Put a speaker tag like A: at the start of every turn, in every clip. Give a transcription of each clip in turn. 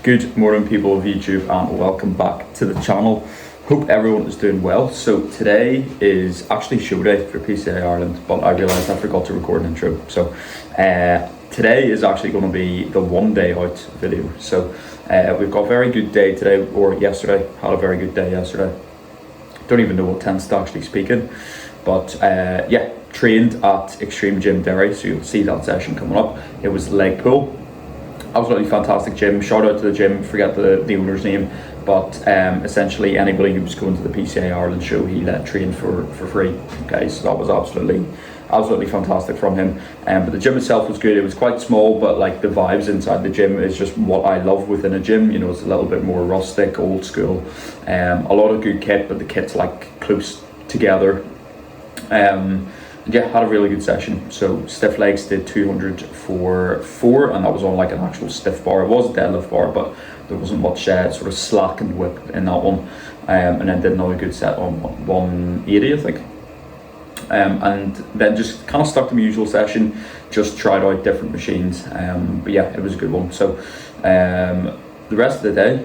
A: Good morning, people of YouTube, and welcome back to the channel. Hope everyone is doing well. So today is actually show day for PCA Ireland, but I realised I forgot to record an intro. So today is actually going to be the 1 day out video. So we've got a very good day today, or yesterday, had a very good day yesterday. Don't even know what tense to actually speak in, but yeah, trained at Extreme Gym Derry, so you'll see that session coming up. It was leg pull. Absolutely fantastic gym. Shout out to the gym, forget the owner's name, but essentially anybody who was going to the PCA Ireland show, he let train for free. Okay, so that was absolutely fantastic from him. But the gym itself was good. It was quite small, but like the vibes inside the gym is just what I love within a gym. You know, it's a little bit more rustic, old school. A lot of good kit, but the kit's like close together. Yeah, had a really good session. So stiff legs did 200 for 4, and that was on like an actual stiff bar. It was a deadlift bar, but there wasn't much sort of slack and whip in that one. And then did another good set on 180, I think. And then just kind of stuck to my usual session, just tried out different machines. But yeah, it was a good one. So the rest of the day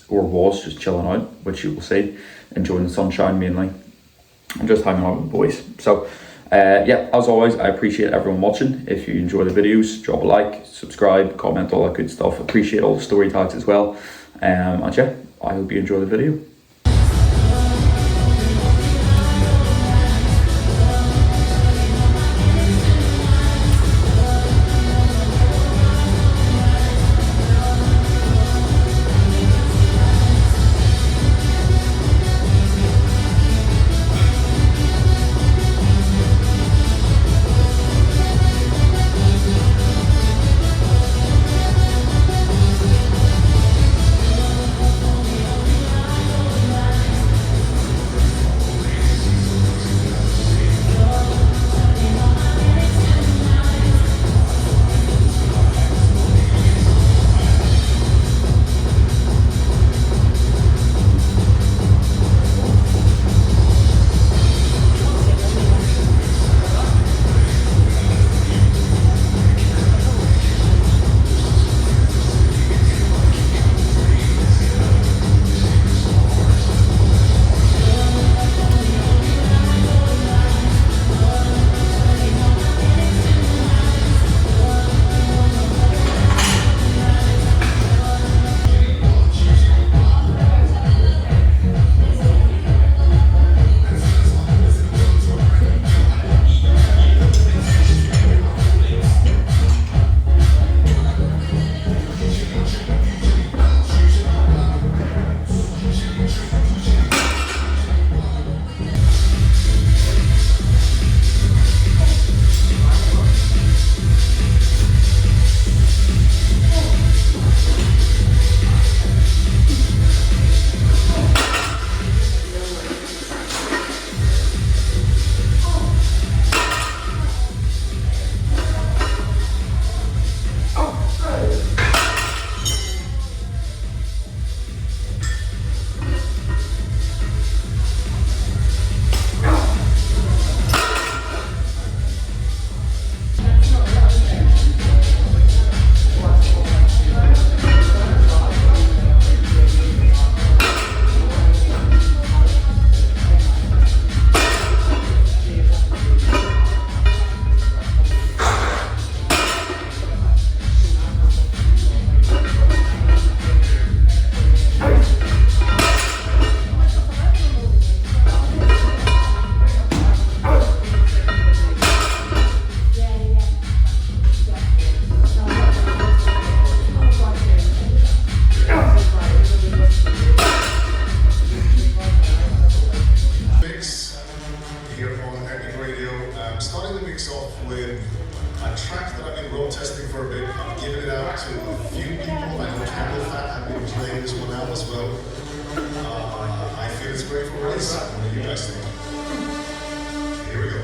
A: was just chilling out, which you will see, enjoying the sunshine mainly, and just hanging out with the boys. So yeah, as always, I appreciate everyone watching. If you enjoy the videos, drop a like, subscribe, comment, all that good stuff. Appreciate all the story tags as well. And yeah, I hope you enjoy the video.
B: Starting the mix off with a track that I've been road testing for a bit. I'm giving it out to a few people. I know Cathal have been playing this one out as well. I feel it's great for a race. What do you guys think? Here we go.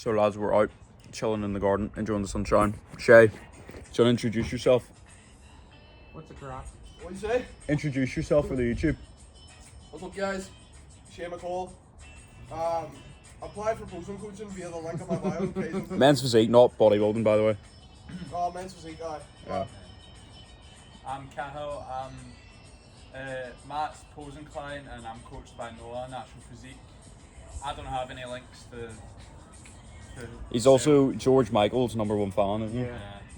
A: So lads, we're out chilling in the garden, enjoying the sunshine. Shay, do you want to introduce yourself?
C: What's the crap?
D: What you say?
A: Introduce yourself for the YouTube.
D: What's up, guys? Shane McCall. Apply for posing coaching via the link in my bio. Okay?
A: Men's physique, not bodybuilding, by the way.
D: Oh, men's physique, guy.
A: Yeah.
C: I'm Cathal. I'm Matt's posing client, and I'm coached by Noah, Natural Physique. I don't have any links to
A: He's also George Michael's #1 fan, isn't he?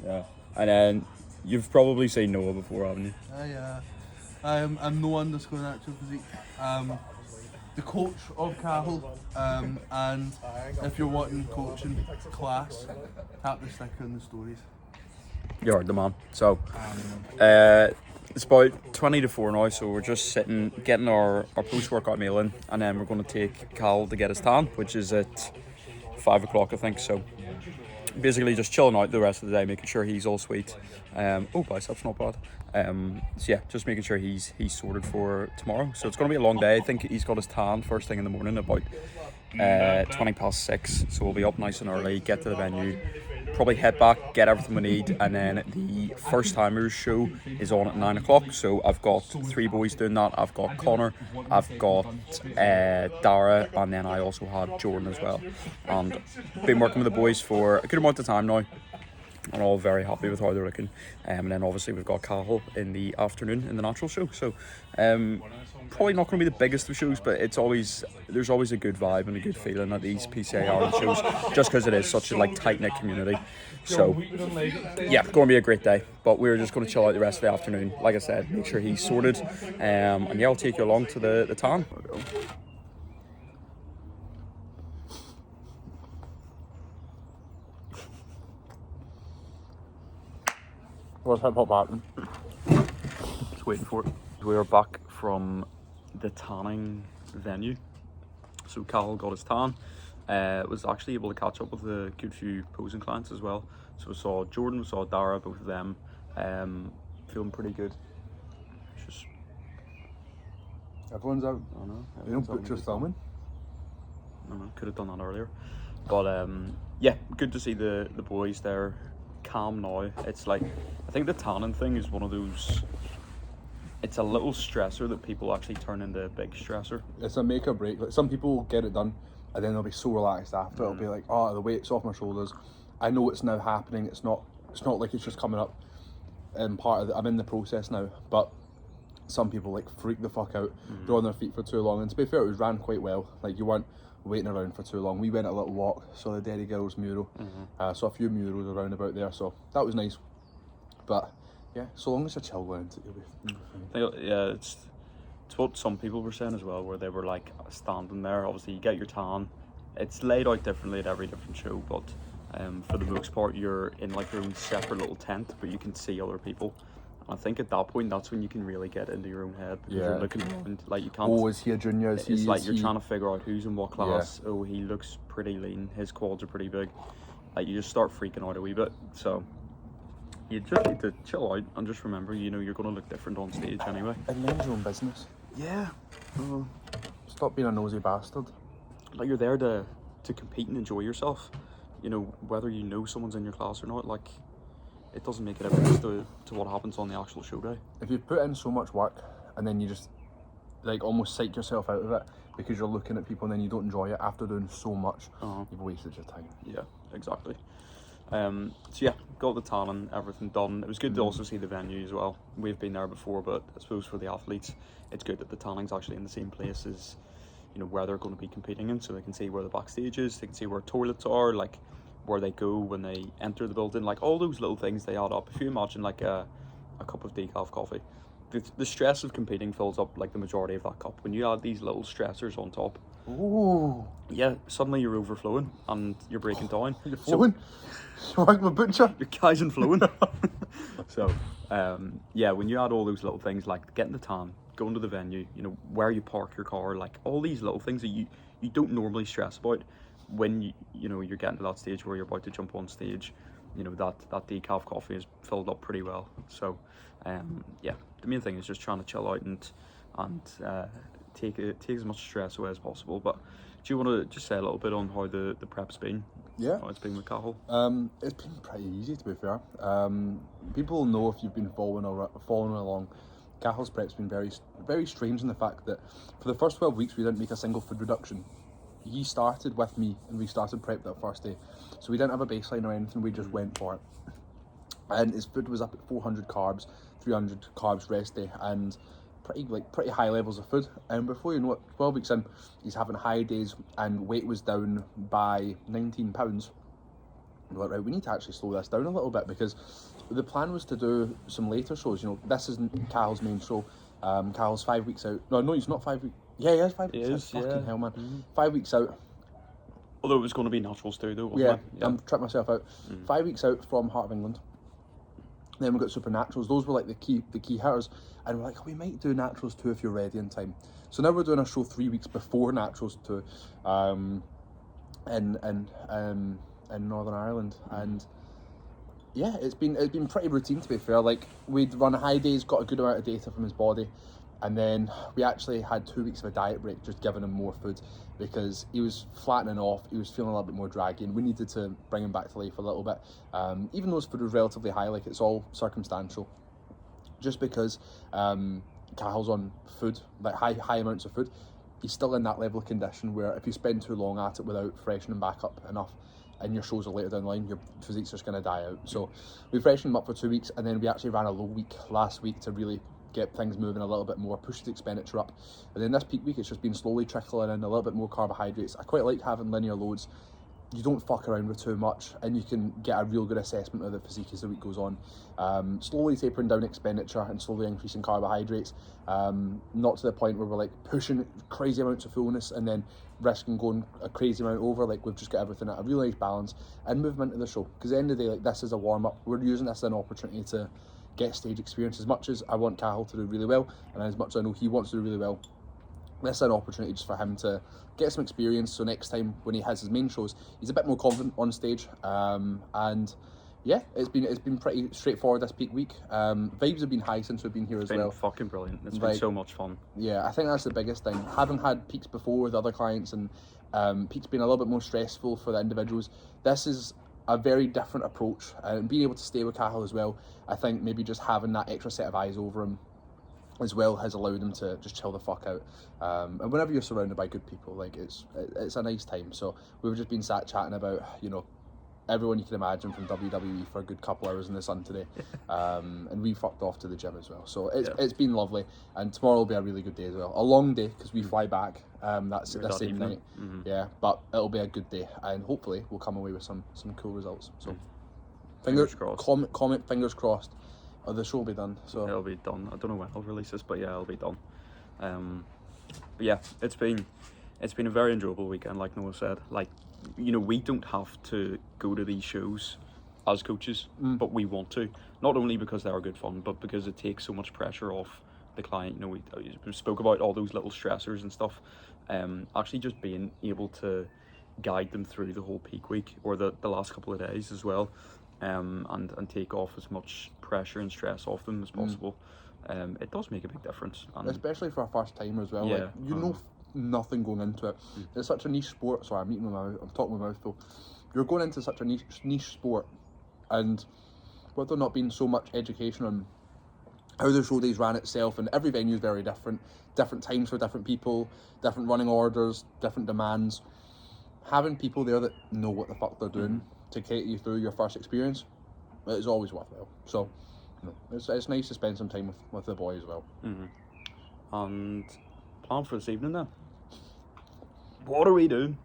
A: Yeah. And then you've probably seen Noah before, haven't you?
E: I'm no underscore natural physique. The coach of Cathal, and if you're wanting coaching class, tap the sticker in the stories.
A: You heard the man. So, it's about 20 to 4 now, so we're just sitting, getting our post-workout meal in, and then we're going to take Cal to get his tan, which is at 5 o'clock, I think. So, basically just chilling out the rest of the day, making sure he's all sweet. Biceps not bad. So yeah, just making sure he's sorted for tomorrow. So it's going to be a long day. I think he's got his tan first thing in the morning, about 20 past 6. So we'll be up nice and early, get to the venue, probably head back, get everything we need, and then the first timers show is on at 9 o'clock. So I've got 3 boys doing that. I've got Connor, I've got Dara, and then I also have Jordan as well. And been working with the boys for a good amount of time now, and all very happy with how they're looking. And then obviously we've got Cathal in the afternoon in the natural show. So probably not going to be the biggest of shows, but there's always a good vibe and a good feeling at these PCA Ireland shows, just because it is such a tight-knit community. So yeah, going to be a great day. But we're just going to chill out the rest of the afternoon. Like I said, make sure he's sorted. And yeah, I'll take you along to the tan. What's hip hop happening? Just waiting for it. We are back from the tanning venue. So Cal got his tan. Was actually able to catch up with a good few posing clients as well. So we saw Jordan, we saw Dara, both of them. Feeling pretty good. Just
E: Everyone's out.
A: I don't know.
E: You don't put your thumb in.
A: I don't know, could have done that earlier. But yeah, good to see the boys there. Calm now. It's like, I think the tanning thing is one of those, it's a little stressor that people actually turn into a big stressor.
E: It's a make or break. Like, some people will get it done and then they'll be so relaxed after. It'll be like, oh, the weight's off my shoulders. I know it's now happening. It's not like it's just coming up. And I'm in the process now. But some people like freak the fuck out. They're on their feet for too long. And to be fair, it was ran quite well. Like, you weren't waiting around for too long. We went a little walk, saw the Derry Girls mural, saw a few murals around about there, so that was nice. But yeah, so long as you're chill going into it,
A: Yeah, it's what some people were saying as well, where they were like standing there. Obviously, you get your tan. It's laid out differently at every different show, but for the most part, you're in like your own separate little tent, but you can see other people. I think at that point, that's when you can really get into your own head, because you're looking around, like you can't.
E: Oh, is he a junior?
A: It's like you're trying to figure out who's in what class. Yeah. Oh, he looks pretty lean. His quads are pretty big. Like, you just start freaking out a wee bit. So you just need to chill out and just remember, you're going to look different on stage anyway.
E: And mind your own business.
A: Yeah.
E: Stop being a nosy bastard.
A: Like, you're there to compete and enjoy yourself. Whether someone's in your class or not. Like, it doesn't make a difference to what happens on the actual show day.
E: If you put in so much work and then you just like almost psych yourself out of it because you're looking at people and then you don't enjoy it after doing so much, you've wasted your time.
A: Yeah, exactly. So yeah, got the tan and everything done. It was good to also see the venue as well. We've been there before, but I suppose for the athletes, it's good that the tanning's actually in the same place as where they're going to be competing in, so they can see where the backstage is, they can see where toilets are, like where they go when they enter the building, like all those little things, they add up. If you imagine like a cup of decaf coffee, the stress of competing fills up like the majority of that cup. When you add these little stressors on top, yeah, suddenly you're overflowing and you're breaking down.
E: You're flowing? You're like my butcher?
A: Your guys and flowing. So yeah, when you add all those little things, like getting the tan, going to the venue, where you park your car, like all these little things that you don't normally stress about, when you're getting to that stage where you're about to jump on stage, that decaf coffee is filled up pretty well. So yeah, the main thing is just trying to chill out and take as much stress away as possible. But do you want to just say a little bit on how the prep's been?
E: Yeah.
A: How it's been with Cathal?
E: It's been pretty easy, to be fair. People know if you've been following along. Cathal's prep's been very, very strange in the fact that for the first 12 weeks we didn't make a single food reduction. He started with me and we started prep that first day, so we didn't have a baseline or anything. We just went for it, and his food was up at 400 carbs, 300 carbs rest day, and pretty high levels of food. And before you know it, 12 weeks in, he's having high days and weight was down by 19 pounds. We're like, right, we need to actually slow this down a little bit, because the plan was to do some later shows. You know, this isn't Cathal's main show. Cathal's 5 weeks out. No, he's not 5 weeks. Yeah, he is 5 weeks out. Fucking hell, man. 5 weeks out.
A: Although it was going to be naturals too, though, wasn't it?
E: I'm tripping myself out. 5 weeks out from Heart of England. Then we got Supernaturals. Those were like the key hitters, and we're like, oh, we might do Naturals 2 if you're ready in time. So now we're doing a show 3 weeks before Naturals 2, in Northern Ireland, and yeah, it's been pretty routine, to be fair. Like, we'd run high days, got a good amount of data from his body, and then we actually had 2 weeks of a diet break, just giving him more food, because he was flattening off, he was feeling a little bit more draggy, and we needed to bring him back to life a little bit. Even though his food was relatively high, like, it's all circumstantial, just because Cathal's on food, like high amounts of food, he's still in that level of condition where if you spend too long at it without freshening back up enough, and your shows are later down the line, your physique's just going to die out. So we freshened him up for 2 weeks, and then we actually ran a low week last week to really get things moving a little bit more, push the expenditure up. And then this peak week, it's just been slowly trickling in a little bit more carbohydrates. I quite like having linear loads. You don't fuck around with too much, and you can get a real good assessment of the physique as the week goes on. Slowly tapering down expenditure and slowly increasing carbohydrates, not to the point where we're like pushing crazy amounts of fullness and then risking going a crazy amount over. Like, we've just got everything at a really nice balance and movement to the show, because at the end of the day, like, this is a warm-up. We're using this as an opportunity to get stage experience. As much as I want Cathal to do really well, and as much as I know he wants to do really well, this is an opportunity just for him to get some experience, so next time when he has his main shows, he's a bit more confident on stage. And yeah, it's been pretty straightforward this peak week. Vibes have been high since we've been here as well.
A: It's been fucking brilliant. It's been so much fun.
E: Yeah, I think that's the biggest thing. Having had peaks before with other clients, and peaks being a little bit more stressful for the individuals, this is a very different approach. And being able to stay with Cathal as well, I think maybe just having that extra set of eyes over him as well has allowed him to just chill the fuck out. And whenever you're surrounded by good people, like, it's a nice time. So we've just been sat chatting about, you know, everyone you can imagine from WWE for a good couple hours in the sun today. And we fucked off to the gym as well. So it's been lovely, and tomorrow will be a really good day as well. A long day, because we fly back that's the same night. Yeah, but it'll be a good day, and hopefully we'll come away with some cool results. So fingers crossed. Comment fingers crossed. The show will be done. So
A: it'll be done. I don't know when I'll release this, but yeah, it'll be done. But yeah, it's been a very enjoyable weekend, like Noah said. Like, you know, we don't have to go to these shows as coaches, but we want to. Not only because they are good fun, but because it takes so much pressure off the client. You know, we spoke about all those little stressors and stuff. Actually just being able to guide them through the whole peak week, or the last couple of days as well, and take off as much pressure and stress off them as possible. It does make a big difference, and
E: especially for a first timer as well.
A: Yeah,
E: like, you know nothing going into it. It's such a niche sport. Sorry, I'm talking with my mouth full. You're going into such a niche sport, and with there not being so much education on how the show days ran itself, and every venue is very different times for different people, different running orders, different demands. Having people there that know what the fuck they're doing to cater you through your first experience, it's always worthwhile. So, you know, it's nice to spend some time with the boy as well.
A: And plan for this evening then. What are we doing?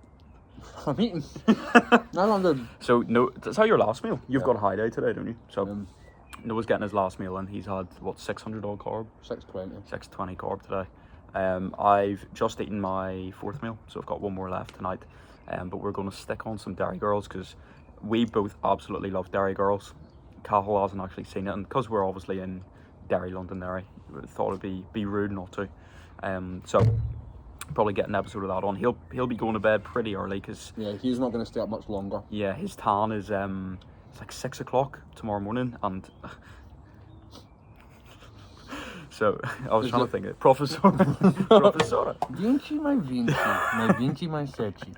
E: I'm eating. I'm good.
A: So, no, that's how your last meal. You've got a high day today, don't you? So, Noah's getting his last meal, and he's had, what, 600 odd carb? 620 carb today. I've just eaten my fourth meal, so I've got one more left tonight. But we're going to stick on some Dairy Girls, because we both absolutely love Dairy Girls. Cathal hasn't actually seen it, and because we're obviously in Londonderry, we thought it'd be rude not to. So probably get an episode of that on. He'll be going to bed pretty early, because
E: he's not going to stay up much longer.
A: Yeah, his tan is it's like 6 o'clock tomorrow morning, and so I was trying to think of Professor.
E: Vinci, my Vinci, my Vinci, my Seci.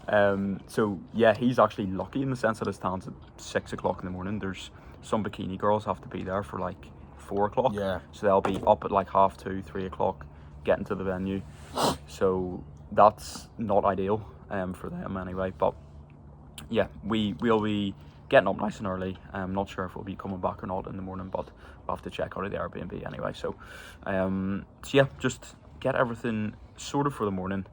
A: So yeah, he's actually lucky in the sense that his stands at 6 o'clock in the morning. There's some bikini girls have to be there for like 4 o'clock.
E: Yeah.
A: So they'll be up at like 2:30, 3 o'clock, getting to the venue. So that's not ideal for them anyway. But yeah, we'll be getting up nice and early. I'm not sure if we'll be coming back or not in the morning, but we'll have to check out of the Airbnb anyway. So yeah, just get everything sorted for the morning,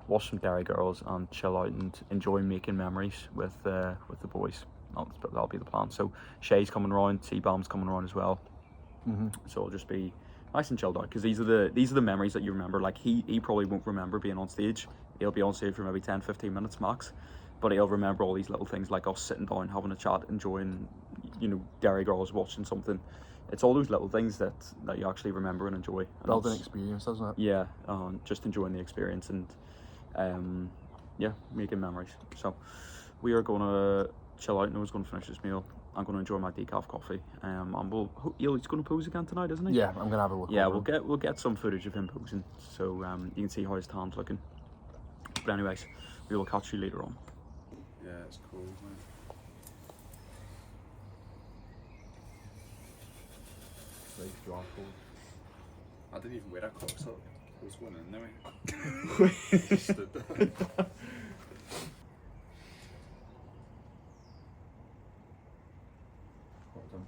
A: watch some Dairy Girls, and chill out and enjoy making memories with the boys. That'll be the plan. So Shay's coming around, C-Bomb's coming around as well. So it'll just be nice and chilled out, because these are the memories that you remember. Like he probably won't remember being on stage. He'll be on stage for maybe 10-15 minutes max, but he'll remember all these little things, like us sitting down having a chat, enjoying, you know, Dairy Girls, watching something. It's all those little things that you actually remember and enjoy. And
E: Building experience, doesn't it?
A: Yeah, just enjoying the experience and yeah, making memories. So we are gonna chill out. Noah's gonna finish this meal. I'm gonna enjoy my decaf coffee. And he's gonna pose again tonight, isn't he?
E: Yeah, I'm gonna have a look.
A: Yeah,
E: over.
A: we'll get some footage of him posing, so you can see how his tan's looking. But anyways, we will catch you later on.
C: Yeah, it's cool, man.
E: Like, draw code.
C: I didn't even wear a cock sock. I was going in anyway. Just stood there.
E: Well done.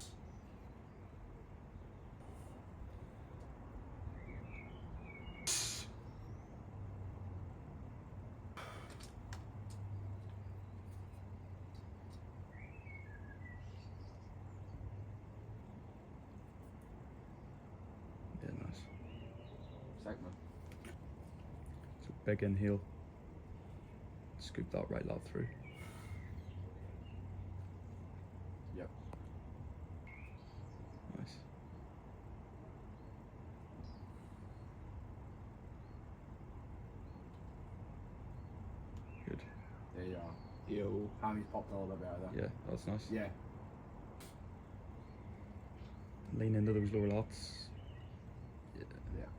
A: Yeah, nice.
E: Sick, man.
A: So big inhale. Scoop that right lat through.
E: Yep.
A: Nice. Good.
E: There you are.
A: Yo.
E: Hammy's popped a little bit better there.
A: Yeah, that's nice.
E: Yeah.
A: Lean into those lower lats. Yeah.
E: Yeah.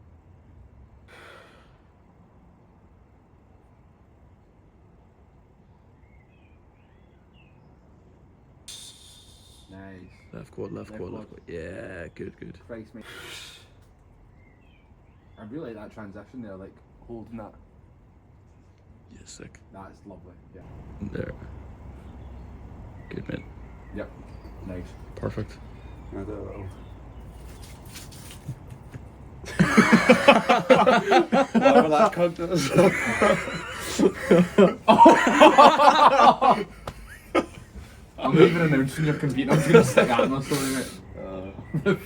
E: Nice.
A: Left quad, left quad, left quad. Yeah, good, good.
E: Christ, mate. I really like that transition there, like holding that.
A: Yeah, sick.
E: That's lovely. Yeah.
A: There. Good, mate.
E: Yep. Nice.
A: Perfect.
C: I do a little. Whatever that cunt is.
E: I'm not even announcing you're competing. I'm just gonna stick that in my story, mate.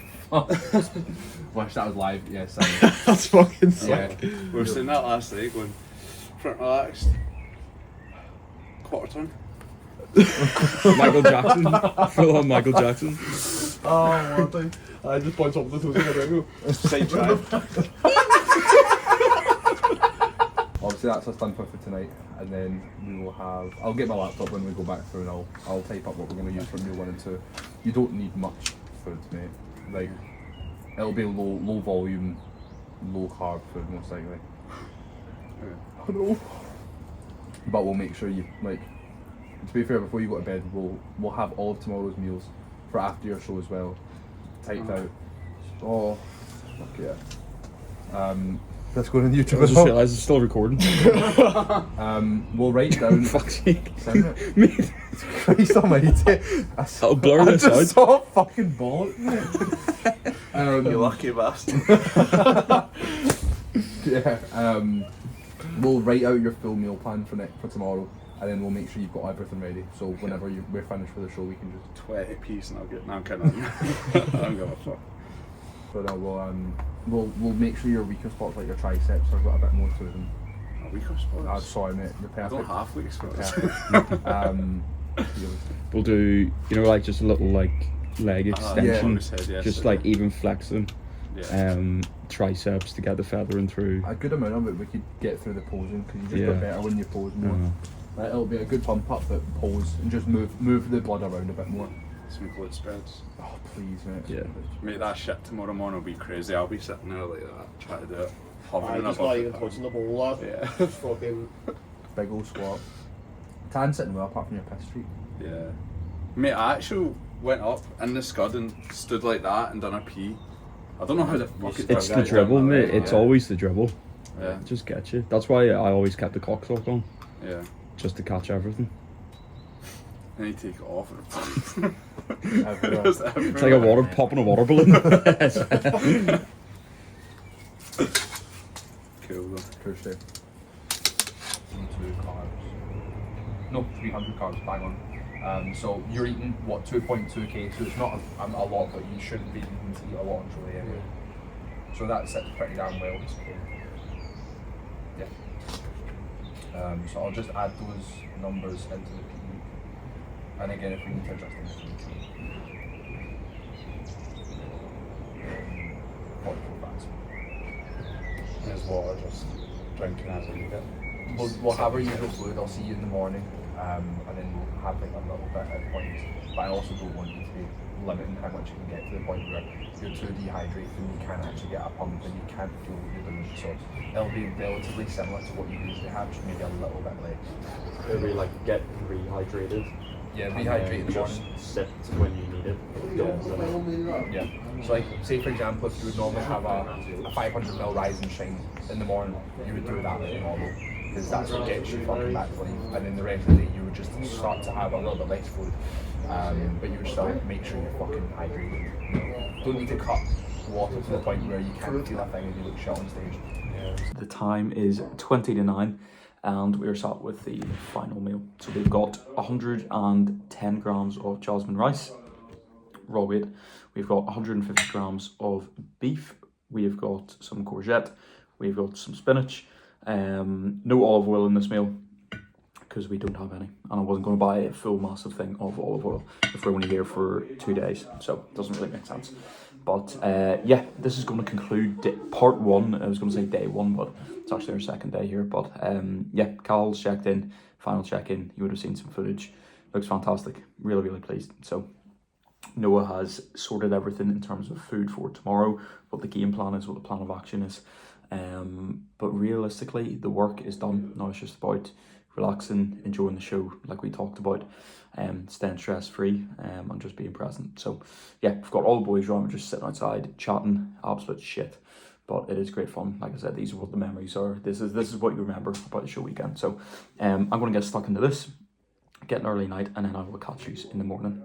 E: Wish that was live. Yeah, sorry.
C: That's fucking sick.
E: Yeah.
C: We were saying that last night, going front relaxed. Quarter turn.
A: Michael Jackson. Full on Michael Jackson.
D: Oh, one thing. I just point up the two things.
C: Side drive.
E: Obviously that's us done for tonight, and then we will have. I'll get my laptop when we go back through, and I'll type up what we're going to use for meal 1 and 2. You don't need much food, mate. Like it'll be low volume, low carb food most likely.
C: Yeah.
E: I know. But we'll make sure you like. To be fair, before you go to bed, we'll have all of tomorrow's meals for after your show as well, typed out. Oh, fuck yeah. Let's go on YouTube.
A: I just realised it's still recording.
E: We'll write down.
A: Fuck's sake.
E: Mate. Christ almighty.
A: I'll blur this
E: I just
A: out.
E: saw a fucking bullet.
C: You lucky bastard.
E: Yeah. We'll write out your full meal plan for tomorrow, and then we'll make sure you've got everything ready. So whenever we're finished for the show, we can just.
C: 20 piece and I'll get. No, I'm kidding. I don't give a fuck.
E: So no, we'll make sure your weaker spots like your triceps have got a bit more to them.
C: A week or spots.
E: Sorry, mate. You're
C: I
E: perfect.
C: don't have week spots.
A: We'll do, you know, like just a little like leg
C: Yeah.
A: extension,
C: Yeah.
A: just like even flexing,
C: Yeah.
A: triceps to get the feathering through.
E: A good amount of it we could get through the posing, because you just
A: Yeah.
E: get better when you pose more. Right, it'll be a good pump up, but pose and just move the blood around a bit more.
C: Some glute spreads.
E: Oh please, mate.
A: Yeah.
C: Mate, that shit tomorrow morning will be crazy. I'll be sitting there like that, trying to do it.
D: I
C: Hovering
D: just
C: above
D: not
C: the
D: even
C: pad.
D: touching the ball, lad.
C: Yeah.
D: Fucking.
E: Big old squat. Tan sitting well apart from your piss streak.
C: Yeah. Mate, I actually went up in the scud and stood like that and done a pee. I don't know how the fuck
A: It's the dribble, mate. It's always the dribble.
C: Yeah.
A: Just get you. That's why I always kept the cock sock on,
C: Yeah.
A: just to catch everything.
C: Then you take it off and
E: Everywhere.
C: it's
A: It's like a water popping a water balloon.
C: cool though.
E: Cool shape. 2 carbs. No, 300 carbs, bang on. So you're eating what, 2.2k, so it's not a lot, but you shouldn't be needing to eat a lot actually anyway. So that sits pretty damn well. It's okay. Yeah. So I'll just add those numbers into the PE. And again, if we need to adjust them, we can. 44 fats.
C: There's water, just drinking as I need it.
E: We'll have our usual fluid. I'll see you in the morning, and then we'll have like a little bit at points. But I also don't want you to be limiting how much you can get to the point where you're too dehydrated and you can't actually get a pump and you can't feel what you're doing. So it'll be relatively similar to what you usually have, just maybe a little bit less.
A: Maybe like get rehydrated.
E: Yeah, rehydrate in the morning.
A: Sit when you need it.
E: Yeah. So like, say for example, if you would normally have a 500ml rise and shine in the morning, you would do that like normal, because that's what gets you fucking back to life. And then the rest of the day, you would just start to have a little bit less food, but you would still make sure you're fucking hydrated. Don't need to cut water to the point where you can't feel a thing and you look shit on stage.
A: The time is 20 to 9 and we're sat with the final meal. So we've got 110 grams of jasmine rice, raw weight. We've got 150 grams of beef. We've got some courgette. We've got some spinach. No olive oil in this meal because we don't have any. And I wasn't going to buy a full massive thing of olive oil if we're only here for 2 days. So it doesn't really make sense. But yeah, this is going to conclude part 1. I was going to say day 1, but it's actually our second day here. But yeah, Cal's checked in, final check-in. You would have seen some footage. Looks fantastic. Really, really pleased. So Noah has sorted everything in terms of food for tomorrow, what the game plan is, what the plan of action is. But realistically, the work is done. Now it's just about relaxing, enjoying the show like we talked about, staying stress-free, and just being present. So yeah, I've got all the boys around, we're just sitting outside, chatting, absolute shit. But it is great fun. Like I said, these are what the memories are. This is what you remember about the show weekend. So I'm going to get stuck into this, get an early night, and then I will catch you in the morning.